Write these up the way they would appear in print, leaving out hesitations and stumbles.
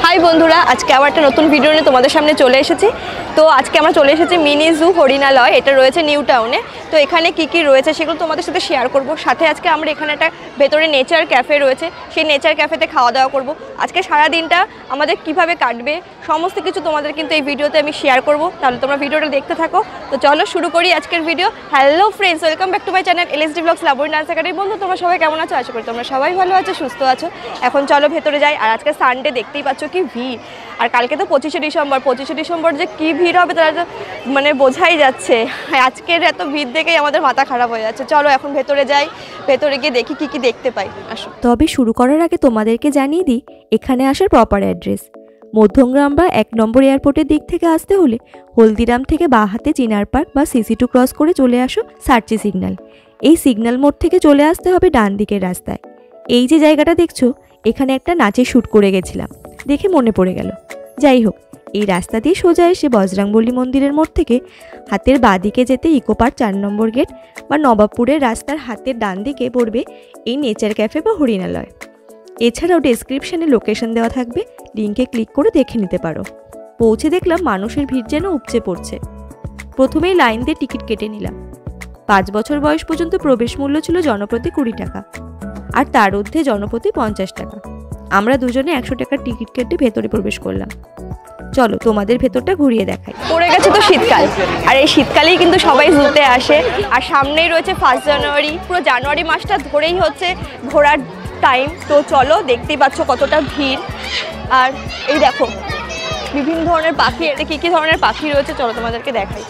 High বন্ধুরা, আজকে আবার একটা নতুন ভিডিও নিয়ে তোমাদের সামনে চলে এসেছি। তো আজকে আমরা চলে এসেছি মিনি জু হরিণালয়। এটা রয়েছে নিউ টাউনে। তো এখানে কি কি রয়েছে সেগুলো তোমাদের সাথে শেয়ার করব। সাথে আজকে আমরা এখানে একটা ভেতরে নেচার ক্যাফে রয়েছে, সেই নেচার ক্যাফেতে খাওয়া দাওয়া করব। আজকে সারা দিনটা আমাদের কিভাবে কাটবে সমস্ত কিছু তোমাদের কিন্তু এই ভিডিওতে আমি শেয়ার করব। তাহলে তোমরা ভিডিওটা দেখতে থাকো। তো চলো শুরু করি আজকের video. Hello friends, welcome back to my channel LSD vlogs Labani dance academy. বন্ধু তোমরা সবাই কেমন আছো? আশা করি তোমরা সবাই ভালো আছো, সুস্থ আছো। এখন চলো ভেতরে যাই। আর আজকে সানডে, দেখতেই পাচ্ছ কি ভিড়। আর কালকে তো 25শে ডিসেম্বর যে কি ভিড় হবে তারা তো মানে বোঝাই যাচ্ছে। আজকের এত ভিড় দেখেই আমাদের মাথা খারাপ হয়ে যাচ্ছে। চলো এখন ভেতরে যাই, ভেতরে গিয়ে দেখি কি কি দেখতে পাই। আসো। তবে শুরু করার আগে তোমাদেরকে জানিয়ে দিই এখানে আসার প্রপার অ্যাড্রেস। মধ্যমগ্রাম বা 1 নম্বর এয়ারপোর্টের দিক থেকে আসতে হলে হলদিরাম থেকে বাঁ হাতে চিনার পার্ক বা CC2 ক্রস করে চলে আসো সার্চি সিগন্যাল। এই সিগন্যাল মোড় থেকে চলে আসতে হবে ডান দিকের রাস্তায়। এই যে জায়গাটা দেখছো, এখানে একটা নাচের শ্যুট করে গেছিলাম, দেখে মনে পড়ে গেল। যাই হোক, এই রাস্তা দিয়ে সোজা এসে বজরংবলী মন্দিরের মোড় থেকে হাতের বাঁ দিকে যেতে ইকো পার্ক 4 নম্বর গেট বা নবাবপুরের রাস্তার হাতের ডান দিকে পড়বে এই নেচার ক্যাফে বা হরিণালয়। এছাড়াও ডেসক্রিপশানে লোকেশন দেওয়া থাকবে, লিঙ্কে ক্লিক করে দেখে নিতে পারো। পৌঁছে দেখলাম মানুষের ভিড় যেন উপচে পড়ছে। প্রথমেই লাইন দিয়ে টিকিট কেটে নিলাম। 5 বছর বয়স পর্যন্ত প্রবেশ মূল্য ছিল জনপ্রতি 20 টাকা, আর তার ঊর্ধ্বে জনপ্রতি 50 টাকা। আমরা দুজনে 100 টাকার টিকিট কেটে ভেতরে প্রবেশ করলাম। চলো তোমাদের ভেতরটা ঘুরিয়ে দেখাই। পড়ে গেছে তো শীতকাল, আর এই শীতকালেই কিন্তু সবাই জুতে আসে। আর সামনেই রয়েছে 1 জানুয়ারি। পুরো জানুয়ারি মাসটা ধরেই হচ্ছে ঘোরার টাইম। তো চলো, দেখতেই পাচ্ছ কতটা ভিড়। আর এই দেখো বিভিন্ন ধরনের পাখি, এটা কী কী ধরনের পাখি রয়েছে চলো তোমাদেরকে দেখাই।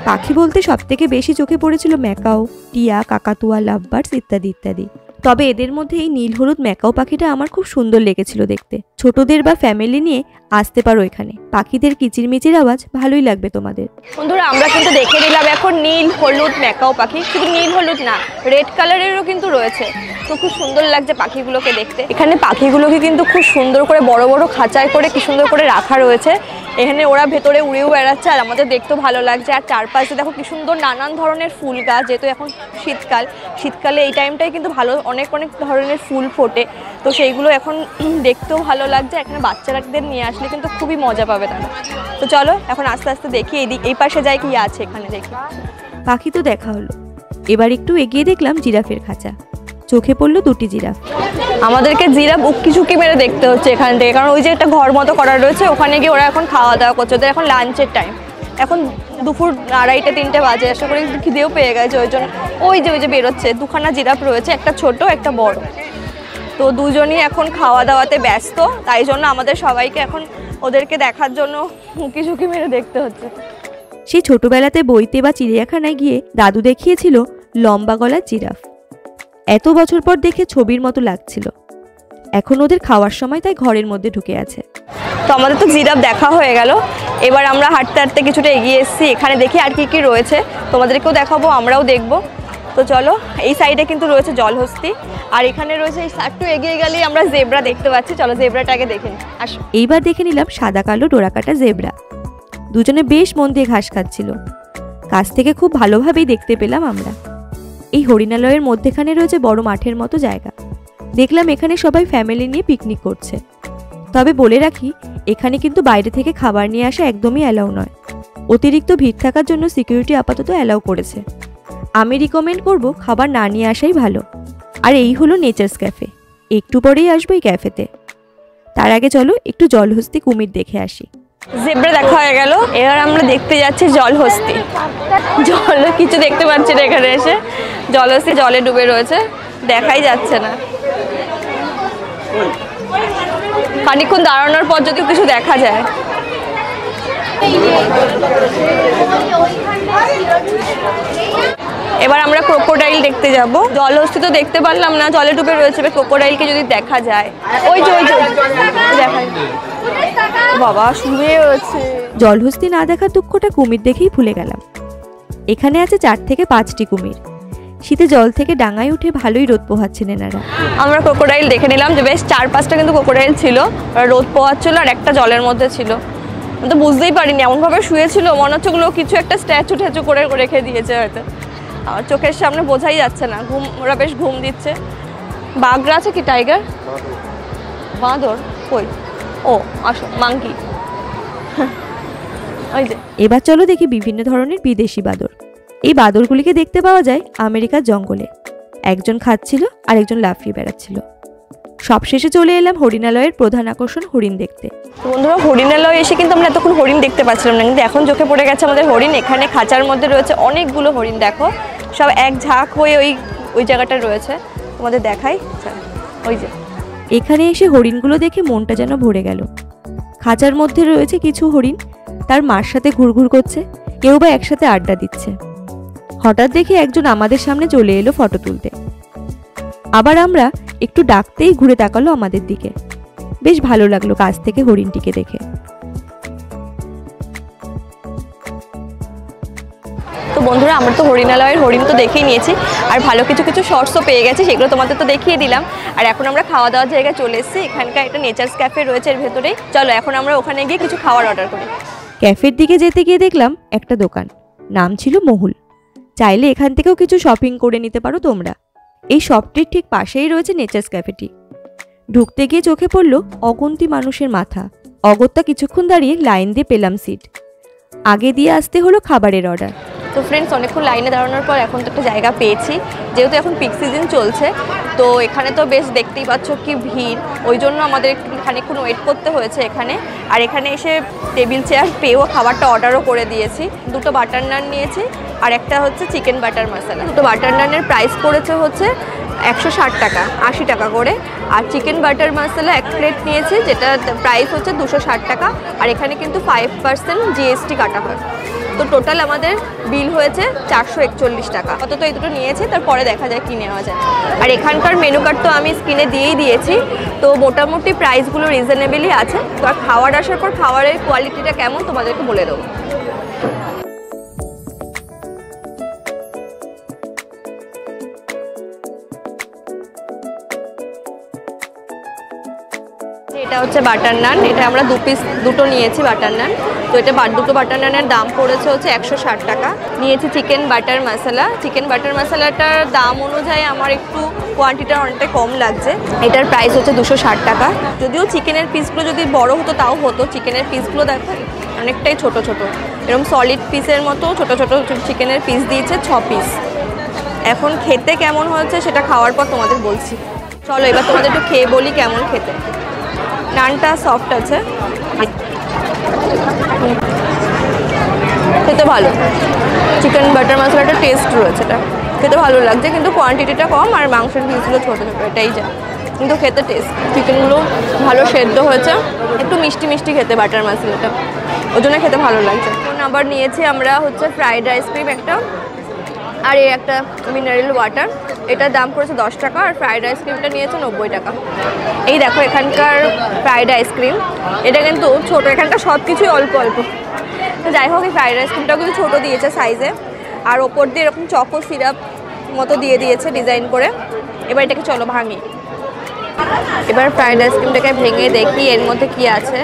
পাখি বলতে সবথেকে বেশি চোখে পড়েছিল ম্যাকাও, টিয়া, কাকাতুয়া, লাভবার্ডস ইত্যাদি ইত্যাদি। তবে এদের মধ্যে এই নীল হলুদ ম্যাকাও পাখিটা আমার খুব সুন্দর লেগেছিল দেখতে। ছোটদের বা ফ্যামিলি নিয়ে আসতে পারো এখানে। পাখিদের কিচিরমিচির আওয়াজ ভালোই লাগবে তোমাদের। বন্ধুরা আমরা কিন্তু দেখে নিলাম এখন নীল হলুদ ম্যাকাও পাখি। শুধু নীল হলুদ না, রেড কালারেরও কিন্তু রয়েছে। তো খুব সুন্দর লাগছে পাখিগুলোকে দেখতে। এখানে পাখিগুলোকে কিন্তু খুব সুন্দর করে বড় বড় খাঁচায় করে কি সুন্দর করে রাখা রয়েছে। এখানে ওরা ভেতরে উড়েও বেড়াচ্ছে, আর আমাদের দেখতেও ভালো লাগছে। আর চারপাশে দেখো কি সুন্দর নানান ধরনের ফুল গাছ। যেহেতু এখন শীতকালে এই টাইমটাই কিন্তু ভালো অনেক ধরনের ফুল ফোটে। তো সেইগুলো এখন দেখতেও ভালো লাগছে। এখানে বাচ্চাদের নিয়ে আসলে কিন্তু খুবই মজা পাবে তারা। তো চলো এখন আস্তে আস্তে দেখি এই পাশে যাই কি আছে এখানে দেখি। পাখি তো দেখা হলো, এবার একটু এগিয়ে দেখলাম জিরাফের খাঁচা। চোখে পড়লো 2টি জিরাফ। আমাদেরকে জিরাফ উক্কি ঝুঁকি মেরে দেখতে হচ্ছে এখান থেকে, কারণ ওই যে একটা ঘর মতো করা রয়েছে, ওখানে গিয়ে ওরা এখন খাওয়া দাওয়া করছে। ওদের এখন লাঞ্চের টাইম। এখন দুপুর 2:30-3টে বাজে। আশা করি খিদেও পেয়ে গেছে, ওই জন্য ওই যে বেরোচ্ছে। 2খানা জিরাফ রয়েছে, একটা ছোট একটা বড়। তো দুজনই এখন খাওয়া দাওয়াতে ব্যস্ত, তাই জন্য আমাদের সবাইকে এখন ওদেরকে দেখার জন্য উঁকি ঝুঁকি মেরে দেখতে হচ্ছে। সেই ছোটবেলাতে বইতে বা চিড়িয়াখানায় গিয়ে দাদু দেখিয়েছিল লম্বা গলার জিরাফ। এত বছর পর দেখে ছবির মতো লাগছিল। এখন ওদের খাওয়ার সময় তাই ঘরের মধ্যে ঢুকে আছে। তো আমাদের তো জিরাফ দেখা হয়ে গেল। এবার আমরা হাঁটতে হাঁটতে কিছুটা এগিয়ে এসেছি। এখানে দেখি আর কি রয়েছে, তোমাদেরকেও দেখাবো, আমরাও দেখবো। তো চলো, এই সাইডে কিন্তু রয়েছে জলহস্তি, আর এখানে রয়েছে একটু এগিয়ে গেলেই আমরা জেব্রা দেখতে পাচ্ছি। চলো জেব্রাটাকে দেখে নিই, আসো। এইবার দেখে নিলাম সাদা কালো ডোরাকাটা জেব্রা। দুজনে বেশ মন দিয়ে ঘাস খাচ্ছিল। কাছ থেকে খুব ভালোভাবেই দেখতে পেলাম আমরা। এই হরিণালয়ের মধ্যেখানে রয়েছে বড় মাঠের মতো জায়গা। দেখলাম এখানে সবাই ফ্যামিলি নিয়ে পিকনিক করছে। তবে বলে রাখি, এখানে কিন্তু বাইরে থেকে খাবার নিয়ে আসা একদমই অ্যালাউ নয়। অতিরিক্ত ভিড় থাকার জন্য সিকিউরিটি আপাতত অ্যালাউ করেছে। আমি রিকমেন্ড করব খাবার না নিয়ে আসাই ভালো। আর এই হলো নেচার্স ক্যাফে। একটু পরেই আসবো এই ক্যাফেতে। তার আগে চলো একটু জলহস্তি কুমির দেখে আসি। জেব্রা দেখা হয়ে গেল, এবার আমরা দেখতে যাচ্ছি জলহস্তি। কিছু দেখতে পাচ্ছি না এখানে এসে। জলহস্তি জলে ডুবে রয়েছে, দেখাই যাচ্ছে না। খানিকক্ষণ দাঁড়ানোর পর যদি কিছু দেখা যায়। এবার আমরা ক্রোকোডাইল দেখতে যাব। জলহস্তি তো দেখতে পারলাম না, জলে ডুবে রয়েছে। ক্রোকোডাইলকে যদি দেখা যায়, ওই যে দেখায়। বাবা শুয়ে রয়েছে। জলহস্তি না দেখার দুঃখটা কুমির দেখেই ভুলে গেলাম। এখানে আছে 4 থেকে 5টি কুমির। শীতে জল থেকে ডাঙায় উঠে ভালোই রোদ পোহাচ্ছেন এনারা। আমরা ক্রোকোডাইল দেখে নিলাম, যে বেশ 4-5টা কিন্তু ক্রোকোডাইল ছিল। রোদ পোহাচ্ছিল, আর একটা জলের মধ্যে ছিল। আমি তো বুঝতেই পারিনি, এমনভাবে শুয়েছিল মনে হচ্ছে ওগুলো কিছু একটা স্ট্যাচু ট্যাচু করে রেখে দিয়েছে হয়তো। আমার চোখের সামনে বোঝাই যাচ্ছে না। ওরা বেশ ঘুম দিচ্ছে। বাঘরা আছে কি? টাইগার, বাঁদর কই? ও আসো মাঙ্কি। ওই যে এবার চলো দেখি বিভিন্ন ধরনের বিদেশি বাদর। এই বাদরগুলিকে দেখতে পাওয়া যায় আমেরিকার জঙ্গলে। একজন খাচ্ছিল আর একজন লাফিয়ে বেড়াচ্ছিল। সবশেষে চলে এলাম হরিণালয়ের প্রধান আকর্ষণ হরিণ দেখতে। তো বন্ধুরা, হরিণালয়ে এসে কিন্তু আমরা এতক্ষণ হরিণ দেখতে পাচ্ছিলাম না, কিন্তু এখন চোখে পড়ে গেছে আমাদের হরিণ। এখানে খাঁচার মধ্যে রয়েছে অনেকগুলো হরিণ, দেখো সব এক ঝাঁক হয়ে ওই জায়গাটা রয়েছে, তোমাদের দেখাই। ওই যে এখানে এসে হরিণগুলো দেখে মনটা যেন ভরে গেল। খাঁচার মধ্যে রয়েছে কিছু হরিণ তার মার সাথে ঘুরঘুর করছে, কেউ বা একসাথে আড্ডা দিচ্ছে। হঠাৎ দেখে একজন আমাদের সামনে চলে এলো ফটো তুলতে। আবার আমরা একটু ডাকতেই ঘুরে তাকালো আমাদের দিকে। বেশ ভালো লাগলো কাছ থেকে হরিণটিকে দেখে। তো বন্ধুরা, আমরা তো হরিণালয়ের হরিণ তো দেখেই নিয়েছি, আর ভালো কিছু কিছু শর্টসও পেয়ে গেছি, সেগুলো তোমাদের তো দেখিয়ে দিলাম। আর এখন আমরা খাওয়া দাওয়ার জায়গায় চলে এসেছি। এখানকার একটা নেচার্স ক্যাফে রয়েছে এর ভেতরেই। চলো এখন আমরা ওখানে গিয়ে কিছু খাবার অর্ডার করি। ক্যাফের দিকে যেতে গিয়ে দেখলাম একটা দোকান, নাম ছিল মহুল। চাইলে এখান থেকেও কিছু শপিং করে নিতে পারো তোমরা। এই শপটির ঠিক পাশেই রয়েছে নেচার্স ক্যাফেটি। ঢুকতে গিয়ে চোখে পড়লো অগুন্তি মানুষের মাথা। অগত্যা কিছুক্ষণ দাঁড়িয়ে লাইন দিয়ে পেলাম সিট। আগে দিয়ে আসতে হলো খাবারের অর্ডার। তো ফ্রেন্ডস, অনেকক্ষণ লাইনে দাঁড়ানোর পর এখন তো একটা জায়গা পেয়েছি। যেহেতু এখন পিক সিজন চলছে, তো এখানে তো বেশ দেখতেই পাচ্ছ কি ভিড়, ওই জন্য আমাদের খানিকক্ষণ ওয়েট করতে হয়েছে এখানে। আর এখানে এসে টেবিল চেয়ার পেয়েও খাবারটা অর্ডারও করে দিয়েছি। দুটো বাটার নান নিয়েছি আর একটা হচ্ছে চিকেন বাটার মশলা। দুটো বাটার নানের প্রাইস পড়েছে হচ্ছে 160 টাকা, 80 টাকা করে। আর চিকেন বাটার মশলা এক প্লেট নিয়েছি, যেটা প্রাইস হচ্ছে 260 টাকা। আর এখানে কিন্তু 5% জিএসটি কাটা হয়। তো টোটাল আমাদের বিল হয়েছে 441 টাকা। অত এই দুটো নিয়েছি, তারপরে দেখা যায় কি নেওয়া যায়। আর এখানকার মেনু কার্ড তো আমি স্ক্রিনে দিয়েই দিয়েছি, তো মোটামুটি প্রাইসগুলো রিজনেবলই আছে। তো আর খাবার আসার পর খাবারের কোয়ালিটিটা কেমন তোমাদেরকে বলে দেবো। এটা হচ্ছে বাটার নান, এটা আমরা দুটো নিয়েছি বাটার নান। তো এটা দুটো বাটার নানের দাম পড়েছে হচ্ছে 160 টাকা। নিয়েছি চিকেন বাটার মশলা। চিকেন বাটার মশলাটার দাম অনুযায়ী আমার একটু কোয়ান্টিটিটা অনেকটা কম লাগছে। এটার প্রাইস হচ্ছে 260 টাকা। যদিও চিকেনের পিসগুলো যদি বড় হতো তাও হতো, চিকেনের পিসগুলো দেখো অনেকটাই ছোট ছোট, এরকম সলিড পিসের মতো ছোট ছোট চিকেনের পিস দিয়েছে 6 পিস। এখন খেতে কেমন হয়েছে সেটা খাওয়ার পর তোমাদের বলছি। চলো এবার তোমাদের একটু খেয়ে বলি কেমন খেতে। নানটা সফট আছে, খেতে ভালো। চিকেন বাটার মশলাটা টেস্ট রয়েছে, এটা খেতে ভালো লাগছে, কিন্তু কোয়ান্টিটিটা কম আর মাংসের পিসগুলো ছোটো ছোটো, এটাই যা, কিন্তু খেতে টেস্ট। চিকেনগুলো ভালো সেদ্ধ হয়েছে, একটু মিষ্টি মিষ্টি খেতে বাটার মশলাটা, ওই জন্য খেতে ভালো লাগছে। এখন আবার নিয়েছি আমরা হচ্ছে ফ্রাইড আইসক্রিম একটা, আর এই একটা মিনারেল ওয়াটার। এটার দাম পড়েছে 10 টাকা, আর ফ্রাইড আইসক্রিমটা নিয়েছে 90 টাকা। এই দেখো এখানকার ফ্রাইড আইসক্রিম, এটা কিন্তু ছোটো, এখানকার সব কিছুই অল্প অল্প। তো যাই হোক, এই ফ্রাইড আইসক্রিমটাও কিন্তু ছোটো দিয়েছে সাইজে, আর ওপর দিয়ে এরকম চকো সিরাপ মতো দিয়ে দিয়েছে ডিজাইন করে। এবার এটাকে চলো ভাঙি। এবার ফ্রাইড আইসক্রিমটাকে ভেঙে দেখি এর মধ্যে কি আছে,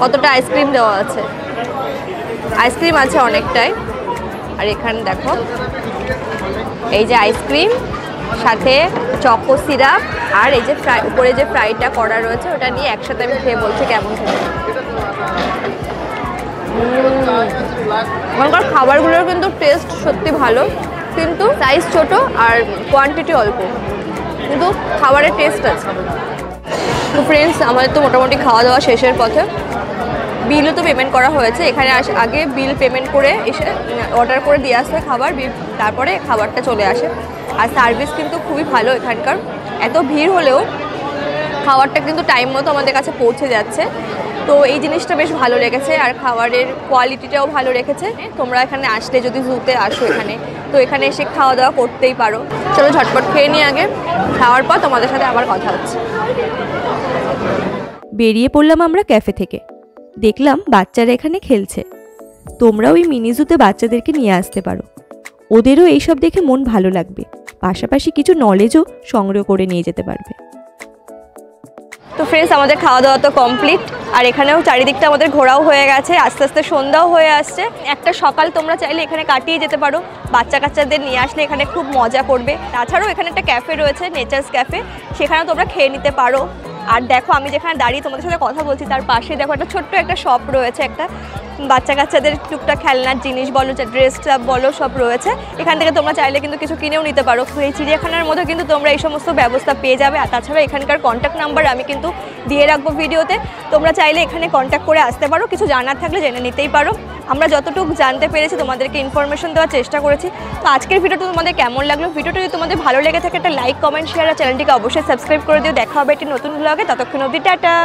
কতটা আইসক্রিম দেওয়া আছে। আইসক্রিম আছে অনেকটাই। আর এখানে দেখো এই যে আইসক্রিম, সাথে চকো সিরাপ, আর এই যে উপরে যে ফ্রাইটা করা রয়েছে ওটা নিয়ে একসাথে আমি খেয়ে বলছি কেমন খেতে। ওখানকার খাবারগুলোর কিন্তু টেস্ট সত্যি ভালো, কিন্তু সাইজ ছোট আর কোয়ান্টিটি অল্প, কিন্তু খাবারের টেস্ট আছে। তো ফ্রেন্ডস, আমাদের তো মোটামুটি খাওয়া দাওয়া শেষের পথে। বিলও তো পেমেন্ট করা হয়েছে। এখানে আগে বিল পেমেন্ট করে এসে অর্ডার করে দিয়ে আসতে খাবার, তারপরে খাবারটা চলে আসে। আর সার্ভিস কিন্তু খুবই ভালো এখানকার। এত ভিড় হলেও খাবারটা কিন্তু টাইম মতো আমাদের কাছে পৌঁছে যাচ্ছে। তো এই জিনিসটা বেশ ভালো লেগেছে, আর খাবারের কোয়ালিটিটাও ভালো রেখেছে। তোমরা এখানে আসলে, যদি জুতে আসো এখানে, তো এখানে এসে খাওয়া দাওয়া করতেই পারো। চলো ঝটপট খেয়ে নিই আগে, খাওয়ার পর তোমাদের সাথে আবার কথা হচ্ছে। বেরিয়ে পড়লাম আমরা ক্যাফে থেকে। দেখলাম বাচ্চারা এখানে খেলছে। তোমরাও ওই মিনি জুতে বাচ্চাদেরকে নিয়ে আসতে পারো, ওদেরও এইসব দেখে মন ভালো লাগবে, পাশাপাশি কিছু নলেজও সংগ্রহ করে নিয়ে যেতে পারবে। তো ফ্রেন্ডস, আমাদের খাওয়া দাওয়া তো কমপ্লিট, আর এখানেও চারিদিকটা আমাদের ঘোরাও হয়ে গেছে, আস্তে আস্তে সন্ধ্যাও হয়ে আসছে। একটা সকাল তোমরা চাইলে এখানে কাটিয়ে যেতে পারো, বাচ্চা কাচ্চাদের নিয়ে আসলে এখানে খুব মজা করবে। তাছাড়াও এখানে একটা ক্যাফে রয়েছে, নেচার্স ক্যাফে, সেখানেও তোমরা খেয়ে নিতে পারো। আর দেখো আমি যেখানে দাঁড়িয়ে তোমাদের সাথে কথা বলছি তার পাশে দেখো একটা ছোট্ট একটা শপ রয়েছে, একটা বাচ্চা কাচ্চাদের টুকটাক খেলনার জিনিস বলো, ড্রেসটা বলো, সব রয়েছে। এখান থেকে তোমরা চাইলে কিন্তু কিছু কিনেও নিতে পারো। তো এই চিড়িয়াখানার মধ্যে কিন্তু তোমরা এই সমস্ত ব্যবস্থা পেয়ে যাবে। আর তাছাড়া এখানকার কন্ট্যাক্ট নাম্বার আমি কিন্তু দিয়ে রাখবো ভিডিওতে, তোমরা চাইলে এখানে কন্ট্যাক্ট করে আসতে পারো, কিছু জানার থাকলে জেনে নিতেই পারো। আমরা যতটুকু জানতে পেরেছি তোমাদেরকে ইনফরমেশন দেওয়ার চেষ্টা করেছি। তো আজকের ভিডিওটা তোমাদের কেমন লাগলো? ভিডিওটা যদি তোমাদের ভালো লেগে থাকে একটা লাইক, কমেন্ট, শেয়ার আর চ্যানেলটিকে অবশ্যই সাবস্ক্রাইব করে দিও। দেখা হবে একটি নতুন ব্লগে, ততক্ষণ অবধি টাটা।